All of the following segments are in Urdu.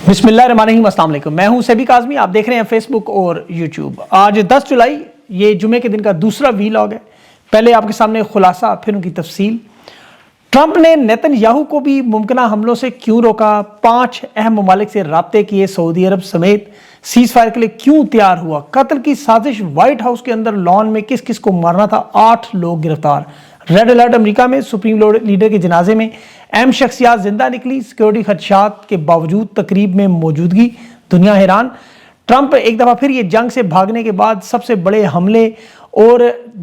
بسم اللہ الرحمن الرحیم، السلام علیکم۔ میں ہوں سیبی کاظمی، آپ دیکھ رہے ہیں فیس بک اور یوٹیوب۔ آج 10 جولائی، یہ جمعے کے دن کا دوسرا ویلاگ ہے۔ پہلے آپ کے سامنے خلاصہ، پھر ان کی تفصیل۔ ٹرمپ نے نیتن یاہو کو بھی ممکنہ حملوں سے کیوں روکا؟ 5 اہم ممالک سے رابطے کیے، سعودی عرب سمیت سیز فائر کے لیے کیوں تیار ہوا؟ قتل کی سازش، وائٹ ہاؤس کے اندر لان میں کس کس کو مارنا تھا؟ 8 لوگ گرفتار۔ ریڈ الرٹ امریکہ میں، سپریم لیڈر کے جنازے میں اہم شخصیات زندہ نکلی، سیکیورٹی خدشات کے باوجود تقریب میں موجودگی، دنیا حیران۔ ٹرمپ ایک دفعہ پھر یہ جنگ سے بھاگنے کے بعد سب سے بڑے حملے اور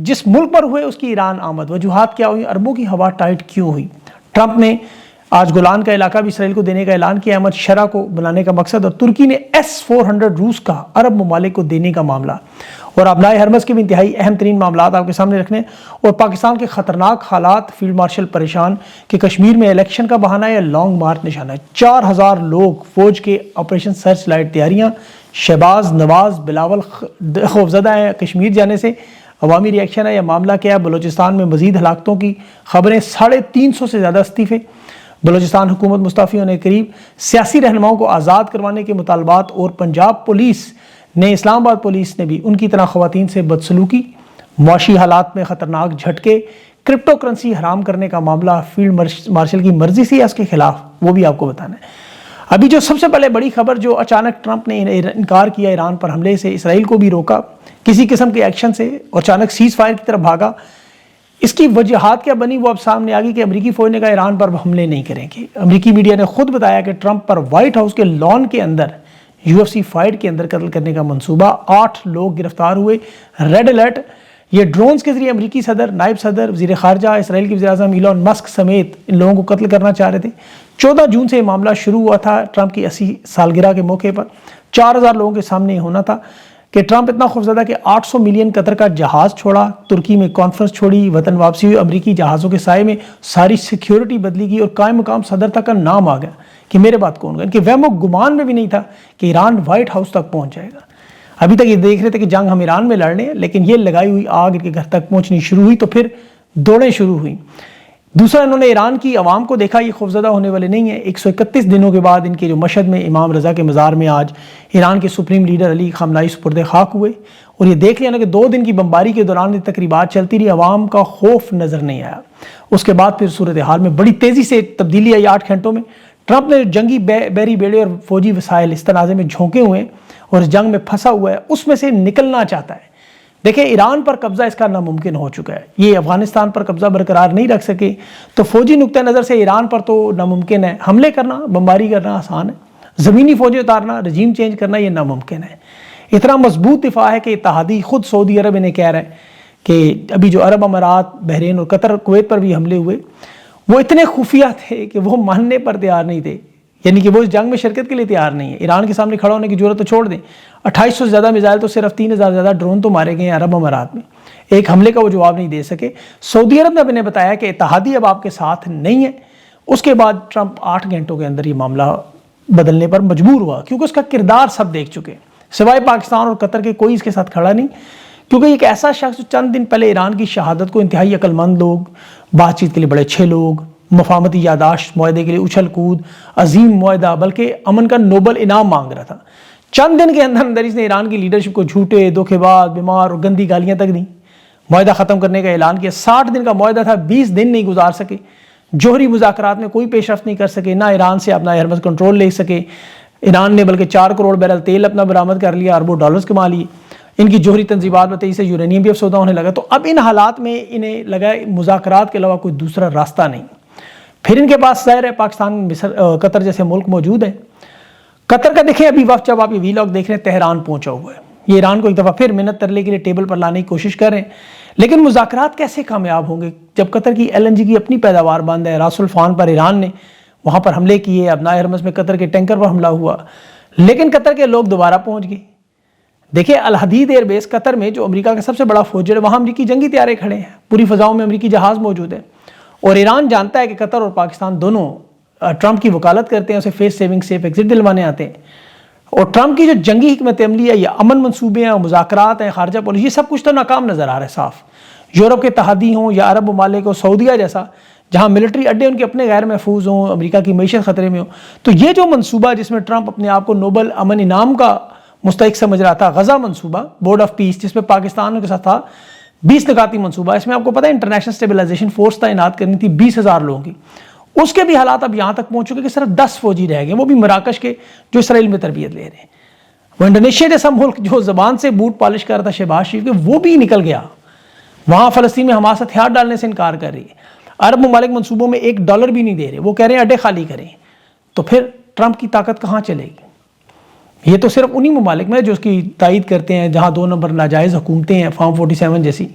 جس ملک پر ہوئے اس کی ایران آمد، وجوہات کیا ہوئی؟ عربوں کی ہوا ٹائٹ کیوں ہوئی؟ ٹرمپ نے آج گولان کا علاقہ بھی اسرائیل کو دینے کا اعلان کیا، احمد شرح کو بلانے کا مقصد، اور ترکی نے S-400 روس کا عرب ممالک کو دینے کا معاملہ، اور ابنائے ہرمز کے بھی انتہائی اہم ترین معاملات آپ کے سامنے رکھنے، اور پاکستان کے خطرناک حالات، فیلڈ مارشل پریشان کہ کشمیر میں الیکشن کا بہانہ ہے یا لانگ مارچ نشانہ ہے، 4000 لوگ، فوج کے آپریشن سرچ لائٹ تیاریاں، شہباز، نواز، بلاول خوفزدہ ہیں کشمیر جانے سے، عوامی ری ایکشن ہے یا معاملہ کیا ہے؟ بلوچستان میں مزید ہلاکتوں کی خبریں، 350 سے زیادہ استعفے، بلوچستان حکومت مستعفی ہونے کے قریب، سیاسی رہنماؤں کو آزاد کروانے کے مطالبات، اور پنجاب پولیس نے، اسلام آباد پولیس نے بھی ان کی طرح خواتین سے بدسلوکی، معاشی حالات میں خطرناک جھٹکے، کرپٹو کرنسی حرام کرنے کا معاملہ، فیلڈ مارشل کی مرضی سے یا اس کے خلاف، وہ بھی آپ کو بتانا ہے۔ ابھی جو سب سے پہلے بڑی خبر، جو اچانک ٹرمپ نے انکار کیا ایران پر حملے سے، اسرائیل کو بھی روکا کسی قسم کے ایکشن سے، اور اچانک سیز فائر کی طرف بھاگا، اس کی وجوہات کیا بنی وہ اب سامنے آ گئی کہ امریکی فوج نے کہا ایران پر حملے نہیں کریں گے۔ امریکی میڈیا نے خود بتایا کہ ٹرمپ پر وائٹ ہاؤس کے لان کے اندر UFC فائٹ کے اندر قتل کرنے کا منصوبہ، 8 لوگ گرفتار ہوئے۔ ریڈ الرٹ، یہ ڈرونز کے ذریعے امریکی صدر، نائب صدر، وزیر خارجہ اسرائیل کے وزیر اعظم ایلون مسک سمیت ان لوگوں کو قتل کرنا چاہ رہے تھے۔ 14 جون سے یہ معاملہ شروع ہوا تھا، ٹرمپ کی 80 سالگرہ کے موقع پر 4000 لوگوں کے سامنے ہونا تھا کہ ٹرمپ اتنا خوفزدہ کہ 800 ملین قطر کا جہاز چھوڑا، ترکی میں کانفرنس چھوڑی، وطن واپسی ہوئی، امریکی جہازوں کے سائے میں ساری سیکیورٹی بدلی گئی، اور قائم مقام صدر تک کا نام آ گیا کہ میرے بات کون گا۔ ان کے وہم و گمان میں بھی نہیں تھا کہ ایران وائٹ ہاؤس تک پہنچ جائے گا۔ ابھی تک یہ دیکھ رہے تھے کہ جنگ ہم ایران میں لڑ رہے ہیں، لیکن یہ لگائی ہوئی آگ ان کے گھر تک پہنچنی شروع ہوئی تو پھر دوڑیں شروع ہوئیں۔ دوسرا، انہوں نے ایران کی عوام کو دیکھا، یہ خوفزدہ ہونے والے نہیں ہیں۔ 131 دنوں کے بعد ان کے جو مشہد میں امام رضا کے مزار میں آج ایران کے سپریم لیڈر علی خامنائی سپرد خاک ہوئے، اور یہ دیکھ لیا نا کہ 2 دن کی بمباری کے دوران یہ تقریبات چلتی رہی، عوام کا خوف نظر نہیں آیا۔ اس کے بعد پھر صورتحال میں بڑی تیزی سے تبدیلی آئی 8 گھنٹوں میں۔ ٹرمپ نے جنگی بحری بیڑے اور فوجی وسائل اس تنازع میں جھونکے ہوئے ہیں اور اس جنگ میں پھنسا ہوا ہے، اس میں سے نکلنا چاہتا ہے۔ دیکھیں، ایران پر قبضہ اس کا ناممکن ہو چکا ہے، یہ افغانستان پر قبضہ برقرار نہیں رکھ سکے، تو فوجی نقطہ نظر سے ایران پر تو ناممکن ہے۔ حملے کرنا، بمباری کرنا آسان ہے، زمینی فوجیں اتارنا، رجیم چینج کرنا یہ ناممکن ہے۔ اتنا مضبوط دفاع ہے کہ اتحادی خود سعودی عرب انہیں کہہ رہا ہے کہ ابھی جو عرب امارات، بحرین اور قطر، کویت پر بھی حملے ہوئے، وہ اتنے خفیہ تھے کہ وہ ماننے پر تیار نہیں تھے، یعنی کہ وہ اس جنگ میں شرکت کے لیے تیار نہیں ہے۔ ایران کے سامنے کھڑا ہونے کی ضرورت تو چھوڑ دیں، 2800 سے زیادہ میزائل تو صرف 3000 سے زیادہ ڈرون تو مارے گئے ہیں عرب امارات میں، ایک حملے کا وہ جواب نہیں دے سکے۔ سعودی عرب نے اب انہیں بتایا کہ اتحادی اب آپ کے ساتھ نہیں ہے۔ اس کے بعد ٹرمپ 8 گھنٹوں کے اندر یہ معاملہ بدلنے پر مجبور ہوا، کیونکہ اس کا کردار سب دیکھ چکے، سوائے پاکستان اور قطر کے کوئی اس کے ساتھ کھڑا نہیں، کیونکہ ایک ایسا شخص چند دن پہلے ایران کی شہادت کو انتہائی عقل مند لوگ، بات چیت کے لیے بڑے اچھے لوگ، مفاہمتی یاداشت، معاہدے کے لیے اچھل کود، عظیم معاہدہ، بلکہ امن کا نوبل انعام مانگ رہا تھا، چند دن کے اندر اندر اس نے ایران کی لیڈرشپ کو جھوٹے، دھوکے باز، بیمار اور گندی گالیاں تک دیں، معاہدہ ختم کرنے کا اعلان کیا۔ 60 دن کا معاہدہ تھا، 20 دن نہیں گزار سکے، جوہری مذاکرات میں کوئی پیش رفت نہیں کر سکے، نہ ایران سے اپنا ہرمز کنٹرول لے سکے۔ ایران نے بلکہ 4 کروڑ بیرل تیل اپنا برآمد کر لیا، اربوں ڈالرز کما لیے، ان کی جوہری تنظیمات میں تیزی سے یورینیم بھی اب سودا ہونے لگا۔ تو اب ان حالات میں انہیں لگا مذاکرات کے علاوہ کوئی دوسرا راستہ نہیں۔ پھر ان کے پاس ظاہر ہے پاکستان، مصر، قطر جیسے ملک موجود ہیں۔ قطر کا دیکھیں ابھی وقت، جب آپ یہ ویلاگ دیکھ رہے ہیں، تہران پہنچا ہوا ہے، یہ ایران کو ایک دفعہ پھر منت ترلے کے لیے ٹیبل پر لانے کی کوشش کر رہے ہیں، لیکن مذاکرات کیسے کامیاب ہوں گے جب قطر کی LNG کی اپنی پیداوار بند ہے؟ راس الفان پر ایران نے وہاں پر حملے کیے، ابنائے ہرمز میں قطر کے ٹینکر پر حملہ ہوا، لیکن قطر کے لوگ دوبارہ پہنچ گئے۔ دیکھیں، الحدید ایئر بیس قطر میں، جو امریکہ کا سب سے بڑا فوجر ہے، وہاں امریکی جنگی طیارے کھڑے ہیں، پوری فضاؤں میں امریکی جہاز موجود ہیں، اور ایران جانتا ہے کہ قطر اور پاکستان دونوں ٹرمپ کی وکالت کرتے ہیں، اسے فیس سیونگ سیف ایگزٹ دلوانے آتے ہیں، اور ٹرمپ کی جو جنگی حکمت عملی ہے، یا امن منصوبے ہیں، مذاکرات ہیں، خارجہ پالیسی، یہ سب کچھ تو ناکام نظر آ رہا ہے صاف۔ یورپ کے اتحادی ہوں یا عرب ممالک ہو، سعودیہ جیسا جہاں ملٹری اڈے ان کے اپنے غیر محفوظ ہوں، امریکہ کی معیشت خطرے میں ہو. تو یہ جو منصوبہ جس میں ٹرمپ اپنے آپ کو نوبل امن انعام کا مستحق سمجھ رہا تھا، غزہ منصوبہ، بورڈ آف پیس، جس میں پاکستان کے ساتھ تھا 20 نکاتی منصوبہ، اس میں آپ کو پتہ ہے انٹرنیشنل اسٹیبلائزیشن فورس تعینات کرنی تھی 20,000 لوگوں کی. اس کے بھی حالات اب یہاں تک پہنچ چکے کہ صرف 10 فوجی رہ گئے، وہ بھی مراکش کے جو اسرائیل میں تربیت لے رہے ہیں. وہ انڈونیشیا جیسا ملک جو زبان سے بوٹ پالش کر رہا تھا شہباز شریف کے، وہ بھی نکل گیا. وہاں فلسطین میں حماس ہتھیار ڈالنے سے انکار کر رہی ہے. عرب ممالک منصوبوں میں $1 بھی نہیں دے رہے، وہ کہہ رہے ہیں اڈے خالی کریں. تو پھر ٹرمپ کی طاقت کہاں چلے گی؟ یہ تو صرف انہی ممالک میں جو اس کی تائید کرتے ہیں، جہاں 2 نمبر ناجائز حکومتیں ہیں، فارم 47 جیسی،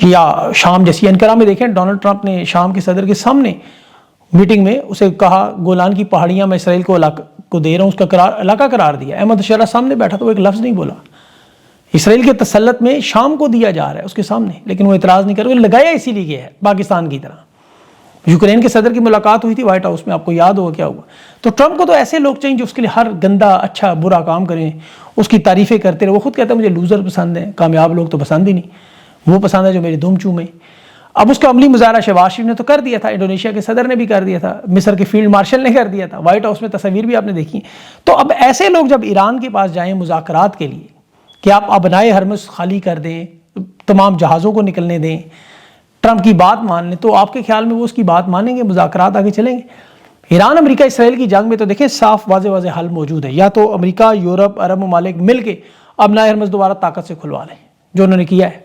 یا شام جیسی. انقرہ میں دیکھیں ڈونلڈ ٹرمپ نے شام کے صدر کے سامنے میٹنگ میں اسے کہا گولان کی پہاڑیاں میں اسرائیل کو دے رہا ہوں، اس کا علاقہ قرار دیا. احمد شرح سامنے بیٹھا تو وہ ایک لفظ نہیں بولا. اسرائیل کے تسلط میں شام کو دیا جا رہا ہے اس کے سامنے، لیکن وہ اعتراض نہیں کر رہے. لگایا اسی لیے گیا ہے پاکستان کی طرح. یوکرین کے صدر کی ملاقات ہوئی تھی وائٹ ہاؤس میں، آپ کو یاد ہوگا کیا ہوا. تو ٹرمپ کو تو ایسے لوگ چاہیے جو اس کے لیے ہر گندا اچھا برا کام کریں، اس کی تعریفیں کرتے رہے. وہ خود کہتا ہے مجھے لوزر پسند ہیں، کامیاب لوگ تو پسند ہی نہیں، وہ پسند ہے جو میری دم چومیں. اب اس کا عملی مظاہرہ شہباز شریف نے تو کر دیا تھا، انڈونیشیا کے صدر نے بھی کر دیا تھا، مصر کے فیلڈ مارشل نے کر دیا تھا، وائٹ ہاؤس میں تصاویر بھی آپ نے دیکھی. تو اب ایسے لوگ جب ایران کے پاس جائیں مذاکرات کے لیے کہ آپ ابنائے ہرمز خالی کر دیں، تمام جہازوں کو نکلنے دیں، ٹرمپ کی بات مان لیں، تو آپ کے خیال میں وہ اس کی بات مانیں گے؟ مذاکرات آگے چلیں گے؟ ایران امریکہ اسرائیل کی جنگ میں تو دیکھیں صاف واضح حل موجود ہے. یا تو امریکہ، یورپ، عرب ممالک مل کے ابنائے ہرمز دوبارہ طاقت سے کھلوا لیں، جو انہوں نے کیا ہے.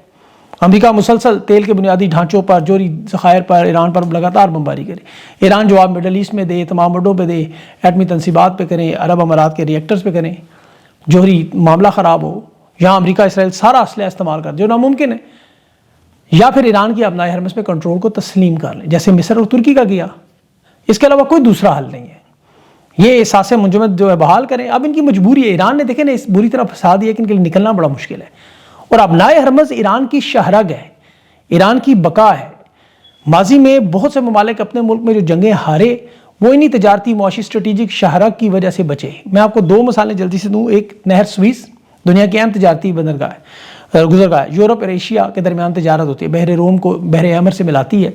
امریکہ مسلسل تیل کے بنیادی ڈھانچوں پر، جوہری ذخائر پر ایران پر لگاتار بمباری کرے. ایران جواب مڈل ایسٹ میں دے، تمام اڈوں پہ دے، ایٹمی تنصیبات پہ کریں، عرب امارات کے ریئیکٹرز پہ کریں. جوہری معاملہ خراب ہو، یہاں امریکہ اسرائیل سارا اسلحہ استعمال کر، جو ناممکن ہے. یا پھر ایران کی ابنائے ہرمز پہ کنٹرول کو تسلیم کر لیں، جیسے مصر اور ترکی کا کیا. اس کے علاوہ کوئی دوسرا حل نہیں ہے. یہ احساس منجمد جو ہے بحال کریں. اب ان کی مجبوری ہے، ایران نے دیکھیں نا اس بری طرح پھنسا دیا کہ ان کے لیے نکلنا بڑا مشکل ہے. اور ابنائے ہرمز ایران کی شہرگ ہے، ایران کی بقا ہے. ماضی میں بہت سے ممالک اپنے ملک میں جو جنگیں ہارے وہ انہی تجارتی معاشی اسٹریٹجک شہرگ کی وجہ سے بچے. میں آپ کو 2 مثالیں جلدی سے دوں. ایک نہر سوئس دنیا کی اہم تجارتی بندرگاہ ہے، گزرگاہ ہے. یورپ اور ایشیا کے درمیان تجارت ہوتی ہے، بحر روم کو بحر احمر سے ملاتی ہے.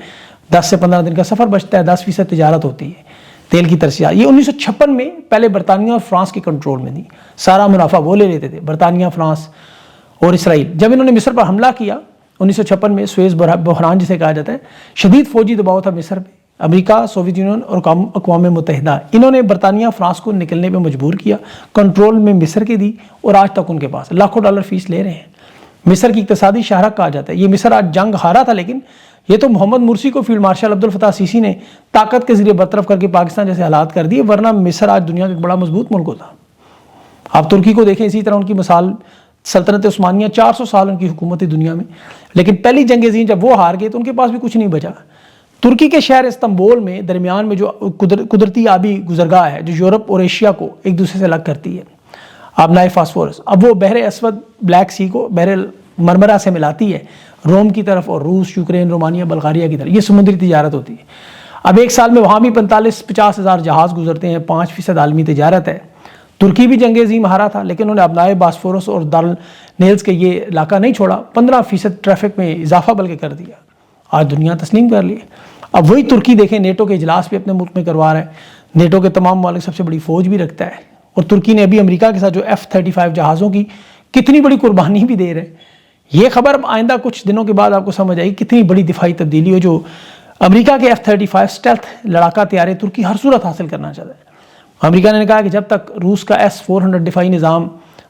10 سے 15 دن کا سفر بچتا ہے، 10% تجارت ہوتی ہے تیل کی ترسیات. یہ 1956 میں پہلے برطانیہ اور فرانس کے کنٹرول میں تھی. سارا منافع وہ لے لیتے تھے، برطانیہ، فرانس اور اسرائیل. جب انہوں نے مصر پر حملہ کیا 1956 میں، سویز بحران جسے کہا جاتا ہے، شدید فوجی دباؤ تھا مصر پہ. امریکہ، سوویت یونین اور اقوام متحدہ، انہوں نے برطانیہ، فرانس کو نکلنے پہ مجبور کیا، کنٹرول میں مصر کی دی، اور آج تک ان کے پاس لاکھوں ڈالر فیس لے رہے ہیں. مصر کی اقتصادی شہرک کہا جاتا ہے. یہ مصر آج جنگ ہارا تھا، لیکن یہ تو محمد مرسی کو فیلڈ مارشل عبد الفتاح سیسی نے طاقت کے ذریعے برطرف کر کے پاکستان جیسے حالات کر دیے، ورنہ مصر آج دنیا کا ایک بڑا مضبوط ملک ہوتا. آپ ترکی کو دیکھیں، اسی طرح ان کی مثال سلطنت عثمانیہ، 400 سال ان کی حکومت تھی دنیا میں، لیکن پہلی جنگ عظیم جب وہ ہار گئے تو ان کے پاس بھی کچھ نہیں بچا. ترکی کے شہر استنبول میں درمیان میں جو قدرتی آبی گزرگاہ ہے جو یورپ اور ایشیا کو ایک دوسرے سے الگ کرتی ہے، آبنائے فاسفورس، اب وہ بحر اسود، بلیک سی کو بحر مرمرہ سے ملاتی ہے روم کی طرف، اور روس، یوکرین، رومانیہ، بلغاریہ کی طرف. یہ سمندری تجارت ہوتی ہے. اب ایک سال میں وہاں بھی 45-50 ہزار جہاز گزرتے ہیں، 5% عالمی تجارت ہے. ترکی بھی جنگ عظیم ہارا تھا، لیکن انہوں نے ابنائے باسفورس اور دار نیلز کے یہ علاقہ نہیں چھوڑا، 15% ٹریفک میں اضافہ بلکہ کر دیا. آج دنیا تسلیم کر لی. اب وہی ترکی دیکھیں نیٹو کے اجلاس بھی اپنے ملک میں کروا رہا ہے. نیٹو کے تمام ممالک سب سے بڑی فوج بھی رکھتا ہے، اور ترکی نے ابھی امریکہ کے ساتھ جو F-35 جہازوں کی کتنی بڑی قربانی بھی دے رہے ہیں. یہ خبر آئندہ کچھ دنوں کے بعد آپ کو سمجھ آئی کتنی بڑی دفاعی تبدیلی ہو. جو امریکہ کے F-35 اسٹیلتھ لڑاکا طیارے ترکی ہر صورت حاصل کرنا چاہتا ہے. امریکہ نے کہا کہ جب تک روس کا S-400 دفاعی نظام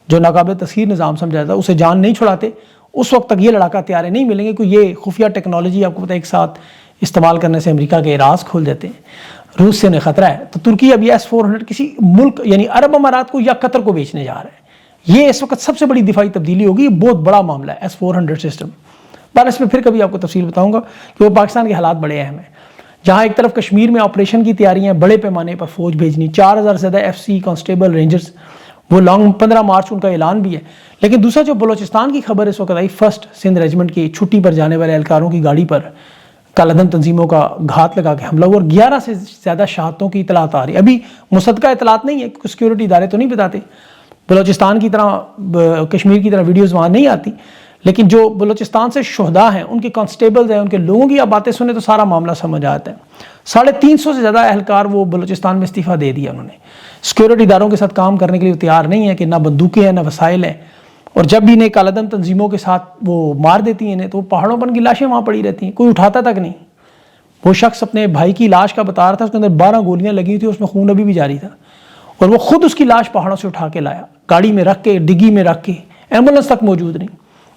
جو ناقابل تسخیر نظام سمجھا جاتا ہے اسے جان نہیں چھڑاتے، اس وقت تک یہ لڑاکا طیارے نہیں ملیں گے. کوئی یہ خفیہ ٹیکنالوجی آپ کو پتہ ایک ساتھ استعمال کرنے سے امریکہ کے راز کھول دیتے ہیں. روس سے انہیں خطرہ ہے. تو ترکی اب یہ S-400 کسی ملک یعنی عرب امارات کو یا قطر کو بیچنے جا رہا ہے. یہ اس وقت سب سے بڑی دفاعی تبدیلی ہوگی. یہ بہت بڑا معاملہ ہے S-400 سسٹم. پر اس میں پھر کبھی آپ کو تفصیل بتاؤں گا کہ وہ پاکستان کے حالات بڑے اہم ہیں. جہاں ایک طرف کشمیر میں آپریشن کی تیاریاں، بڑے پیمانے پر فوج بھیجنی، 4000 سے زیادہ FC کانسٹیبل رینجرز، وہ 15 مارچ ان کا اعلان بھی ہے. لیکن دوسرا جو بلوچستان کی خبر اس وقت آئی، 1 سندھ ریجمنٹ کی چھٹی پر جانے والے اہلکاروں کی گاڑی پر کالعدم تنظیموں کا گھات لگا کے حملہ ہوا، اور 11 سے زیادہ شہادتوں کی اطلاعات آ رہی. ابھی مصدقہ اطلاعات نہیں ہے، سیکورٹی ادارے تو نہیں بتاتے. بلوچستان کی طرح، کشمیر کی طرح ویڈیوز وہاں نہیں آتی، لیکن جو بلوچستان سے شہداء ہیں، ان کے کانسٹیبلز ہیں، ان کے لوگوں کی آپ باتیں سنیں تو سارا معاملہ سمجھ آتا ہے۔ 350 سے زیادہ اہلکار وہ بلوچستان میں استعفیٰ دے دیا انہوں نے۔ سیکیورٹی اداروں کے ساتھ کام کرنے کے لیے تیار نہیں ہے کہ نہ بندوقیں ہیں نہ وسائل ہیں، اور جب بھی انہیں کالعدم تنظیموں کے ساتھ وہ مار دیتی ہیں انہیں، تو پہاڑوں پر ان کی لاشیں وہاں پڑی رہتی ہیں، کوئی اٹھاتا تک نہیں۔ وہ شخص اپنے بھائی کی لاش کا بتا رہا تھا، اس کے اندر 12 گولیاں لگی تھی، اس میں خون ابھی بھی جاری تھا، اور وہ خود اس کی لاش پہاڑوں سے اٹھا کے لایا، گاڑی میں رکھ کے، ڈگی میں رکھ کے، ایمبولینس تک موجود نہیں۔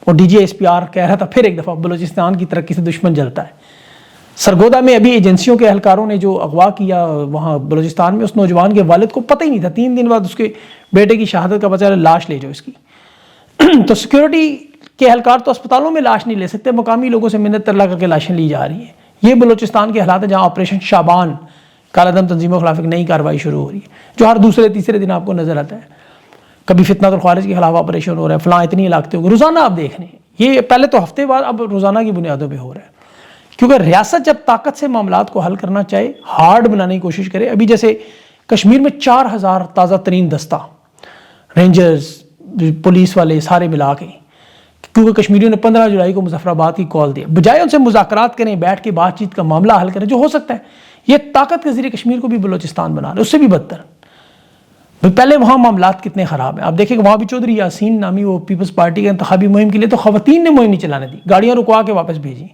اور D G S P R کہہ رہا تھا پھر ایک دفعہ بلوچستان کی ترقی سے دشمن جلتا ہے۔ سرگودا میں ابھی ایجنسیوں کے اہلکاروں نے جو اغوا کیا وہاں بلوچستان میں، اس نوجوان کے والد کو پتہ ہی نہیں تھا، 3 دن بعد اس کے بیٹے کی شہادت کا پتہ چلا، لاش لے جاؤ اس کی۔ تو سیکیورٹی کے اہلکار تو اسپتالوں میں لاش نہیں لے سکتے، مقامی لوگوں سے منت ترلا کر کے لاشیں لی جا رہی ہیں۔ یہ بلوچستان کے حالات ہیں جہاں آپریشن شابان کالعدم تنظیموں کے خلاف ایک نئی کارروائی شروع ہو رہی ہے، جو ہر دوسرے تیسرے دن آپ کو نظر آتا ہے۔ کبھی فتنہ الخوارج کے خلاف آپریشن ہو رہا ہے، فلاں اتنی علاقے ہو گئے، روزانہ آپ دیکھ رہے ہیں۔ یہ پہلے تو ہفتے بعد، اب روزانہ کی بنیادوں پہ ہو رہا ہے، کیونکہ ریاست جب طاقت سے معاملات کو حل کرنا چاہے، ہارڈ بنانے کی کوشش کرے۔ ابھی جیسے کشمیر میں 4000 تازہ ترین دستہ، رینجرز، پولیس والے سارے ملا کے، کیونکہ کشمیریوں نے 15 جولائی کو مظفر آباد کی کال دیا، بجائے ان سے مذاکرات کریں، بیٹھ کے بات چیت کا معاملہ حل کریں جو ہو سکتا ہے، یہ طاقت کے ذریعے کشمیر کو بھی بلوچستان بنا رہے، اس سے بھی بدتر۔ پہلے وہاں معاملات کتنے خراب ہیں، آپ دیکھیں کہ وہاں بھی چودھری یاسین نامی وہ پیپلز پارٹی کے انتخابی مہم کے لیے تو خواتین نے مہم نہیں چلانے دی، گاڑیاں رکوا کے واپس بھیجی۔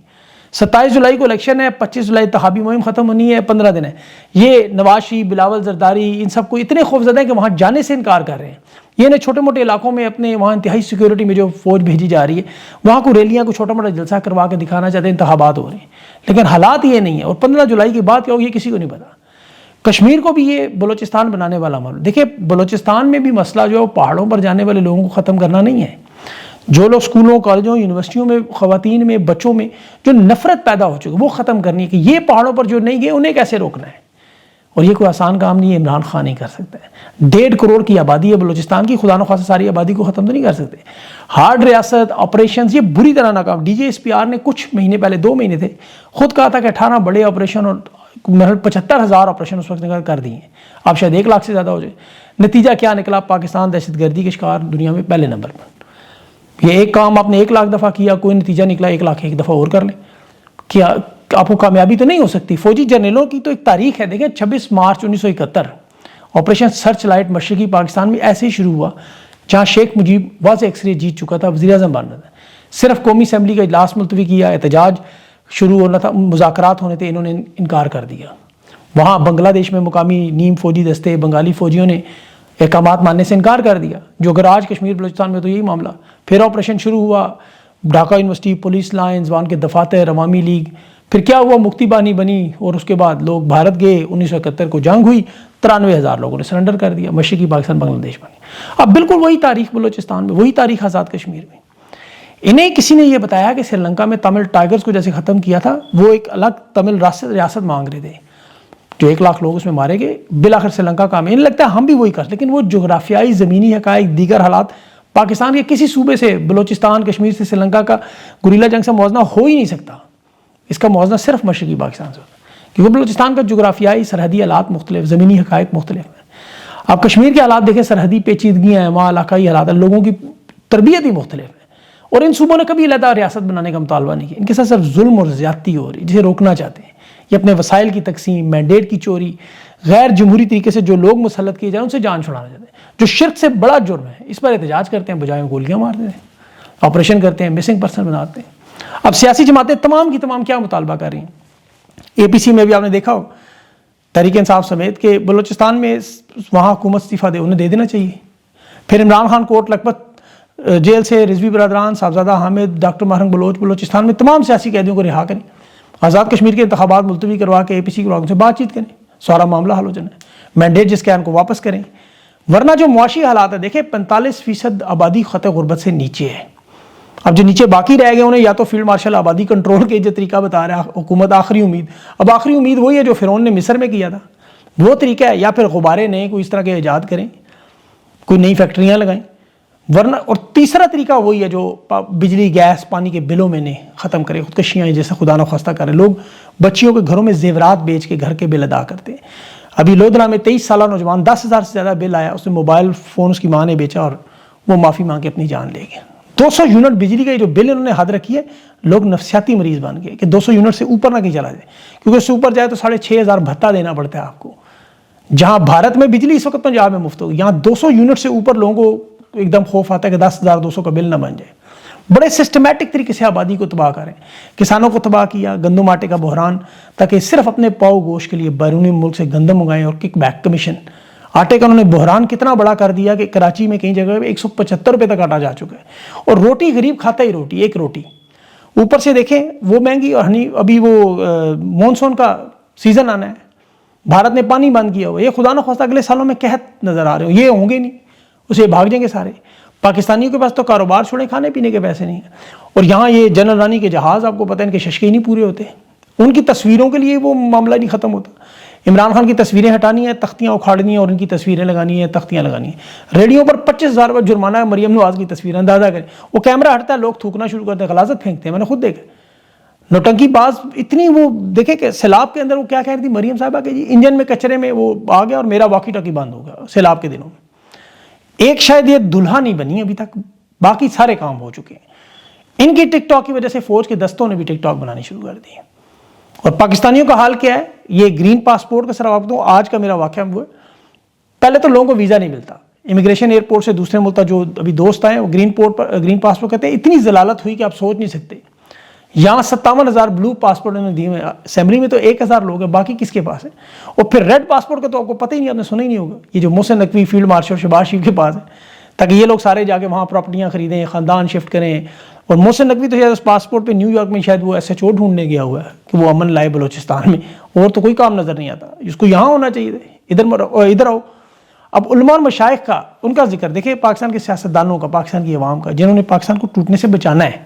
27 جولائی کو الیکشن ہے، 25 جولائی انتخابی مہم ختم ہونی ہے، 15 دن ہے۔ یہ نواز شریف، بلاول زرداری، ان سب کو اتنے خوفزدہ ہیں کہ وہاں جانے سے انکار کر رہے ہیں۔ یہ چھوٹے موٹے علاقوں میں اپنے وہاں انتہائی سیکیورٹی میں جو فوج بھیجی جا رہی ہے، وہاں کو ریلیاں کو چھوٹا موٹا جلسہ کروا کے دکھانا چاہتے ہیں انتخابات ہو رہے ہیں، لیکن حالات یہ نہیں ہے۔ اور 15 جولائی کے بعد کیا ہوگا یہ کسی کو نہیں پتا۔ کشمیر کو بھی یہ بلوچستان بنانے والا معاملہ، دیکھیں بلوچستان میں بھی مسئلہ جو ہے پہاڑوں پر جانے والے لوگوں کو ختم کرنا نہیں ہے۔ جو لوگ اسکولوں، کالجوں، یونیورسٹیوں میں خواتین میں، بچوں میں جو نفرت پیدا ہو چکی ہے، وہ ختم کرنی ہے کہ یہ پہاڑوں پر جو نہیں گئے انہیں کیسے روکنا ہے۔ اور یہ کوئی آسان کام نہیں ہے، عمران خان نہیں کر سکتا ہے۔ 1.5 کروڑ کی آبادی ہے بلوچستان کی، خدا نخواستہ ساری آبادی کو ختم تو نہیں کر سکتے۔ ہارڈ ریاست آپریشنز یہ بری طرح ناکام۔ D J S P are نے کچھ مہینے پہلے، 2 مہینے تھے، خود کہا تھا کہ 18 بڑے آپریشن اور 75,000 آپریشن اس وقت کر دیے ہیں، اب شاید 1 لاکھ سے زیادہ ہو جائے۔ نتیجہ کیا نکلا؟ پاکستان دہشت گردی کے شکار دنیا میں پہلے نمبر پر۔ یہ ایک کام آپ نے 1 لاکھ دفعہ کیا، کوئی نتیجہ نکلا، 1 لاکھ ایک دفعہ اور کر لیں، کیا آپ کو کامیابی تو نہیں ہو سکتی؟ فوجی جرنیلوں کی تو ایک تاریخ ہے، دیکھیں 26 مارچ 1971 آپریشن سرچ لائٹ مشرقی پاکستان میں ایسے ہی شروع ہوا، جہاں شیخ مجیب واضح اکثریت جیت چکا تھا، وزیر اعظم بن رہا تھا، صرف قومی اسمبلی کا اجلاس ملتوی کیا، احتجاج شروع ہونا تھا، مذاکرات ہونے تھے، انہوں نے انکار کر دیا۔ وہاں بنگلہ دیش میں مقامی نیم فوجی دستے بنگالی فوجیوں نے احکامات ماننے سے انکار کر دیا، جو اگر آج کشمیر بلوچستان میں تو یہی معاملہ۔ پھر آپریشن شروع ہوا، ڈھاکہ یونیورسٹی، پولیس لائنز، وہاں کے دفاتر، عوامی لیگ، پھر کیا ہوا؟ مکتی بانی بنی، اور اس کے بعد لوگ بھارت گئے، 1971 کو جنگ ہوئی، 93,000 لوگوں نے سرنڈر کر دیا، مشرقی پاکستان بنگلہ دیش بنی۔ اب بالکل وہی تاریخ بلوچستان میں، وہی تاریخ آزاد کشمیر میں۔ انہیں کسی نے یہ بتایا کہ سری لنکا میں تمل ٹائیگرز کو جیسے ختم کیا تھا، وہ ایک الگ تمل ریاست مانگ رہے تھے، جو 1 لاکھ لوگ اس میں مارے گئے، بالآخر سری لنکا کام۔ انہیں لگتا ہے ہم بھی وہی کر، لیکن وہ جغرافیائی زمینی حقائق، دیگر حالات پاکستان کے کسی صوبے سے، بلوچستان، کشمیر سے سری لنکا کا گوریلا جنگ سے موازنہ ہو ہی نہیں سکتا۔ اس کا موازنہ صرف مشرقی پاکستان سے ہوتا ہے، کیونکہ بلوچستان کا جغرافیائی سرحدی حالات مختلف، زمینی حقائق مختلف ہیں۔ آپ کشمیر کے حالات دیکھیں، سرحدی پیچیدگیاں ہیں، وہاں علاقائی حالات ہیں، لوگوں کی تربیت ہی مختلف ہے، اور ان صوبوں نے کبھی علیحدہ ریاست بنانے کا مطالبہ نہیں کیا۔ ان کے ساتھ صرف ظلم اور زیادتی ہو رہی ہے، جسے روکنا چاہتے ہیں۔ یہ اپنے وسائل کی تقسیم، مینڈیٹ کی چوری، غیر جمہوری طریقے سے جو لوگ مسلط کیے جائیں ان سے جان چھڑانا چاہتے ہیں، جو شرک سے بڑا جرم ہے، اس پر احتجاج کرتے ہیں، بجائے گولیاں مارتے ہیں، آپریشن کرتے ہیں، مسنگ پرسن بناتے ہیں۔ اب سیاسی جماعتیں تمام کی تمام کیا مطالبہ کر رہی ہیں؟ اے پی سی میں بھی آپ نے دیکھا ہو، تحریک انصاف سمیت، کہ بلوچستان میں وہاں حکومت استعفیٰ انہیں دے دینا چاہیے۔ پھر عمران خان کوٹ لکھپت جیل سے رضوی برادران، صاحبزادہ حامد، ڈاکٹر ماہرنگ بلوچ، بلوچستان میں تمام سیاسی قیدیوں کو رہا کریں، آزاد کشمیر کے انتخابات ملتوی کروا کے اے پی سی کروا کے ان سے بات چیت کریں، سارا معاملہ حل ہو جانا ہے، مینڈیٹ جس کے ان کو واپس کریں۔ ورنہ جو معاشی حالات ہیں، دیکھیں 45% آبادی خط غربت سے نیچے ہے۔ اب جو نیچے باقی رہ گئے انہیں یا تو فیلڈ مارشل آبادی کنٹرول کے جو طریقہ بتا رہا ہے حکومت، آخری امید، اب آخری امید وہی ہے جو فرعون نے مصر میں کیا تھا، وہ طریقہ ہے، یا پھر غبارے نئے کوئی اس طرح کے ایجاد کریں، کوئی نئی فیکٹریاں لگائیں، ورنہ اور تیسرا طریقہ وہی ہے جو بجلی، گیس، پانی کے بلوں میں نے ختم کرے، خودکشیاں جیسے خدا نخواستہ کریں، لوگ بچیوں کے گھروں میں زیورات بیچ کے گھر کے بل ادا کرتے ہیں۔ ابھی لودھرا میں 23 سالہ نوجوان 10,000 سے زیادہ بل آیا، اس نے موبائل فون اس کی ماں نے بیچا اور وہ معافی مانگ کے اپنی جان لے گیا۔ 200 یونٹ بجلی کا جو بل انہوں نے حد رکھی ہے، لوگ نفسیاتی مریض بن گئے کہ 200 یونٹ سے اوپر نہ کہیں چلا جائے، کیونکہ اس سے اوپر جائے تو 6,500 بھتہ دینا پڑتا ہے آپ کو. جہاں بھارت میں بجلی اس وقت پنجاب میں مفت ہوگی، یہاں 200 یونٹ سے اوپر لوگوں کو ایک دم خوف آتا ہے کہ 10,200 کا بل نہ بن جائے. بڑے سسٹمیٹک طریقے سے آبادی کو تباہ کریں، کسانوں کو تباہ کیا، گندم آٹے کا بحران، تاکہ صرف اپنے پاؤ گوشت کے لیے بیرونی ملک سے گندم منگائیں اور کک بیک کمیشن. آٹے کا انہوں نے بحران کتنا بڑا کر دیا کہ کراچی میں کئی جگہ 175 روپے تک آٹا جا چکا ہے، اور روٹی غریب کھاتا ہی روٹی، ایک روٹی. اوپر سے دیکھیں وہ مہنگی، اور ابھی وہ مونسون کا سیزن آنا ہے، بھارت نے پانی بند کیا ہوا، یہ خدا نخواستہ اگلے سالوں میں قحط نظر آ رہے ہوں، یہ ہوں گے نہیں، اسے بھاگ جائیں گے سارے. پاکستانیوں کے پاس تو کاروبار چھوڑیں، کھانے پینے کے پیسے نہیں ہیں. اور یہاں یہ جنرل رانی کے جہاز، آپ کو پتہ ہے ان کے ششکے ہی نہیں پورے ہوتے، ان کی تصویروں کے لیے وہ معاملہ نہیں ختم ہوتا. عمران خان کی تصویریں ہٹانی ہیں، تختیاں اکھاڑنی ہیں، اور ان کی تصویریں لگانی ہیں، تختیاں لگانی ہیں. ریڈیو پر 25,000 روپے جرمانہ ہے مریم نواز کی تصویر، اندازہ کریں. وہ کیمرہ ہٹتا ہے، لوگ تھوکنا شروع کرتے ہیں، غلاظت پھینکتے ہیں. میں نے خود دیکھا نوٹنکی باز اتنی. وہ دیکھیں کہ سیلاب کے اندر وہ کیا کہہ رہی تھی مریم صاحبہ کہ جی انجن میں کچرے میں وہ آ گیا اور میرا واکی ٹاکی بند ہو گیا سیلاب کے دنوں میں. ایک شاید یہ دلہا نہیں بنی ابھی تک، باقی سارے کام ہو چکے ہیں. ان کی ٹک ٹاک کی وجہ سے فوج کے دستوں نے بھی ٹک ٹاک بنانی شروع کر دی ہے. اور پاکستانیوں کا حال کیا ہے؟ یہ گرین پاسپورٹ کا سر آپ دوں، آج کا میرا واقعہ وہ ہے. پہلے تو لوگوں کو ویزا نہیں ملتا، امیگریشن ایئرپورٹ سے دوسرے ملک جو ابھی دوست آئے وہ گرین پاسپورٹ کہتے ہیں. اتنی ضلالت ہوئی کہ آپ سوچ نہیں سکتے. یہاں 57,000 بلو پاسپورٹ انہوں نے دیے ہوئے، اسمبلی میں تو 1,000 لوگ ہیں، باقی کس کے پاس ہے؟ اور پھر ریڈ پاسپورٹ کا تو آپ کو پتہ ہی نہیں، آپ نے سنا ہی نہیں ہوگا، یہ جو محسن نقوی فیلڈ مارشل شہباز شریف کے پاس ہے، تاکہ یہ لوگ سارے جا کے وہاں پراپرٹیاں خریدیں، خاندان شفٹ کریں. اور محسن نقوی تو شاید اس پاسپورٹ پہ نیو یارک میں شاید وہ ایس ایچ او ڈھونڈنے گیا ہوا ہے کہ وہ امن لائے بلوچستان میں، اور تو کوئی کام نظر نہیں آتا. اس کو یہاں ہونا چاہیے، ادھر آؤ. اب علماء اور مشائخ کا، ان کا ذکر دیکھیں، پاکستان کے سیاستدانوں کا، پاکستان کی عوام کا، جنہوں نے پاکستان کو ٹوٹنے سے بچانا ہے.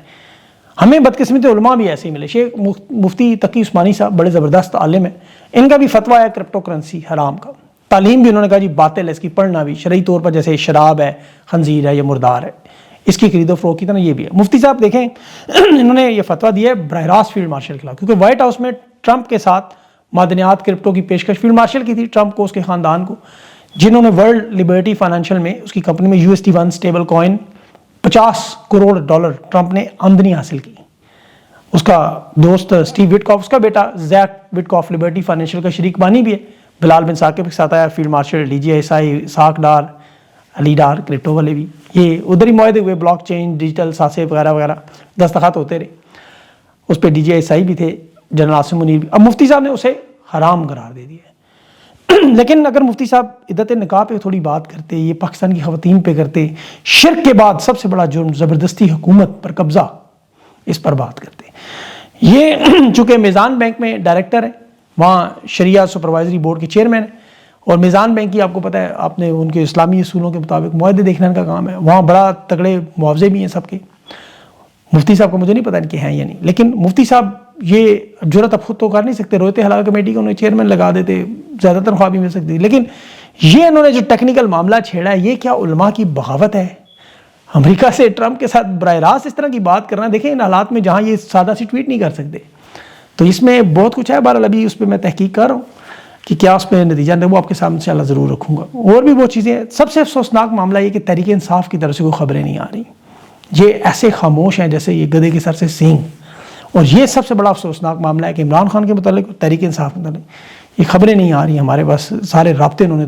ہمیں بدقسمتی علماء بھی ایسے ہی ملے. شیخ مفتی تقی عثمانی صاحب بڑے زبردست عالم ہیں، ان کا بھی فتویٰ ہے کرپٹو کرنسی حرام کا. تعلیم بھی انہوں نے کہا جی باطل ہے، اس کی پڑھنا بھی شرعی طور پر، جیسے شراب ہے، خنزیر ہے یا مردار ہے، اس کی خرید و فروخت کی طرح یہ بھی ہے. مفتی صاحب دیکھیں انہوں نے یہ فتویٰ دیا ہے براہ راست فیلڈ مارشل کے خلاف، کیونکہ وائٹ ہاؤس میں ٹرمپ کے ساتھ معدنیات کرپٹو کی پیشکش فیلڈ مارشل کی تھی، ٹرمپ کو، اس کے خاندان کو، جنہوں نے ورلڈ لبرٹی فائنینشیل میں اس کی کمپنی میں USD1 stable coin $50 crore Trump نے آمدنی حاصل کی. اس کا دوست اسٹیو وٹکاف، اس کا بیٹا زیک وٹکاف لبرٹی فائنینشیل کا شریک بانی بھی ہے. بلال بن ثاقب کے ساتھ آیا فیلڈ مارشل DGI ساک ڈار، علی ڈار، کرپٹو والے بھی، یہ ادھر ہی معاہدے ہوئے، بلاک چین، ڈیجیٹل ساسے وغیرہ وغیرہ، دستخط ہوتے رہے. اس پہ DGI بھی تھے، جنرل عاصم منیر بھی. اب مفتی صاحب نے اسے حرام قرار دے دیا ہے. لیکن اگر مفتی صاحب عدت نکاح پہ تھوڑی بات کرتے، یہ پاکستان کی خواتین پہ کرتے، شرک کے بعد سب سے بڑا جرم زبردستی حکومت پر قبضہ، اس پر بات کرتے. یہ چونکہ میزان بینک میں ڈائریکٹر ہیں، وہاں شریعہ سپروائزری بورڈ کے چیئرمین ہیں، اور میزان بینک کی آپ کو پتہ ہے، آپ نے ان کے اسلامی اصولوں کے مطابق معاہدے دیکھنے کا کام ہے، وہاں بڑا تگڑے معاوضے بھی ہیں سب کے. مفتی صاحب کو مجھے نہیں پتہ ان کے ہیں یا نہیں، لیکن مفتی صاحب یہ جرت اب خود تو کر نہیں سکتے، رویت حلال کمیٹی کو انہیں چیئرمین لگا دیتے، زیادہ تنخواہ بھی مل سکتی. لیکن یہ انہوں نے جو ٹیکنیکل معاملہ چھیڑا ہے، یہ کیا علماء کی بغاوت ہے؟ امریکہ سے ٹرمپ کے ساتھ براہ راست اس طرح کی بات کرنا، دیکھیں ان حالات میں جہاں یہ سادہ سی ٹویٹ نہیں کر سکتے، تو اس میں بہت کچھ ہے. بہرحال ابھی اس پہ میں تحقیق کر رہا ہوں کہ کیا اس پہ نتیجہ ہے، وہ آپ کے سامنے انشاءاللہ ضرور رکھوں گا. اور بھی بہت چیزیں ہیں. سب سے افسوسناک معاملہ یہ کہ تحریک انصاف کی طرف سے کوئی خبریں نہیں آ رہی، یہ ایسے خاموش ہیں جیسے یہ گدھے کے سر سے سینگ. اور یہ سب سے بڑا افسوسناک معاملہ ہے کہ عمران خان کے متعلق، تحریک انصاف کے متعلق یہ خبریں نہیں آ رہی ہمارے پاس. سارے رابطے انہوں نے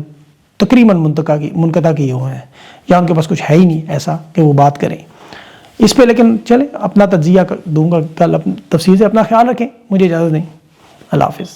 تقریباً منقطع کیے ہوئے ہیں، یا ان کے پاس کچھ ہے ہی نہیں ایسا کہ وہ بات کریں اس پہ. لیکن چلیں اپنا تجزیہ دوں گا کل، تفصیل سے. اپنا خیال رکھیں، مجھے اجازت دیں. اللہ حافظ.